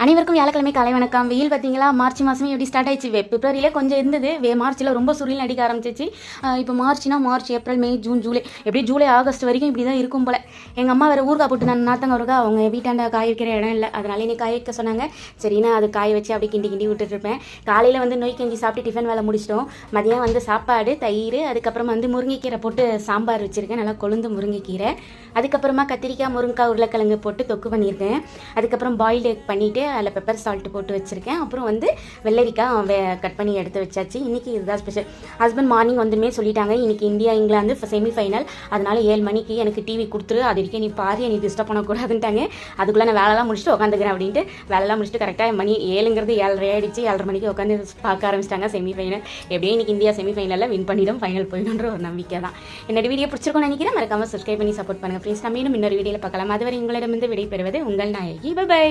அனைவருக்கும் வியாழக்கிழமை காலை வணக்கம். வெயில் பார்த்தீங்களா, மார்ச் மாதமே எப்படி ஸ்டார்ட் ஆயிடுச்சு. பிப்ரவரியிலே கொஞ்சம் இருந்தது, மார்ச்சில் ரொம்ப சுரில் அடிக்க ஆரம்பிச்சிச்சு. இப்போ மார்ச், ஏப்ரல், மே, ஜூன், ஜூலை, எப்படி ஜூலை ஆகஸ்ட் வரைக்கும் இப்படி தான் இருக்கும் போல். எங்கள் அம்மா வேறு ஊறுகாய் போட்டு நான் நாத்தங்க ஊறுகாய் அவங்க வீட்டாண்ட காய வைக்கிற இடம் இல்லை, அதனால இன்னைக்கு காய வைக்க சொன்னாங்க. சரினா அது காய வச்சு அப்படி கிண்டி விட்டுட்டுருப்பேன். காலையில் வந்து நோய் கஞ்சி சாப்பிட்டு டிஃபன் வேலை முடிச்சிட்டோம். மதியம் வந்து சாப்பாடு, தயிர், அதுக்கப்புறம் வந்து முருங்கைக்கீரை போட்டு சாம்பார் வச்சுருக்கேன், நல்லா கொழுந்து முருங்கைக்கீரை. அதுக்கப்புறமா கத்திரிக்காய், முருங்கைக்காய், உருளைக்கிழங்கு போட்டு தொக்கு பண்ணியிருக்கேன். அதுக்கப்புறம் பாயில்டு எக் பண்ணிவிட்டு அதில் பெப்பர் சால்ட்டு போட்டு வச்சுருக்கேன். அப்புறம் வந்து வெள்ளரிக்காய் கட் பண்ணி எடுத்து வச்சாச்சு. இன்றைக்கி இதுதான் ஸ்பெஷல். ஹஸ்பண்ட் மார்னிங் வந்துமே சொல்லிட்டாங்க, இன்றைக்கி இந்தியா இங்கிலாந்து செமிஃபைனல், அதனால் 7 மணிக்கு எனக்கு டிவி கொடுத்துரு, அது வரைக்கும் நீ பாரு, நீ டிஸ்டர்ப் பண்ணக்கூடாதுன்ட்டாங்க. அதுக்குள்ளே நான் வேலைலாம் முடிச்சுட்டு உட்காந்துக்கிறேன் அப்படின்ட்டு வேலைலாம் முடிச்சுட்டு கரெக்டாக மணி 7ங்கிறது 7:30 ஆகிடுச்சு. 7:30 மணிக்கு உட்காந்து பார்க்க ஆரம்பிச்சிட்டாங்க செமிஃபைனல். எப்படியும் இன்றைக்கி இந்தியா செமிஃபைனலில் வின் பண்ணிடும், ஃபைனல் போயிடும்ன்ற ஒரு நம்பிக்கை தான். என்னோட வீடியோ பிடிச்சிருக்கோன்னு நினைக்கிறேன். மறக்காமல் சப்ஸ்கிரைப் பண்ணி சப்போர்ட் பண்ணுங்கள் ஃப்ரெண்ட்ஸ். நம்ம இன்னும் இன்னொரு வீடியோவில் பார்க்கலாம். அதுவரை உங்களிடமிருந்து விடைபெறுவது உங்கள் நாயகி. பை.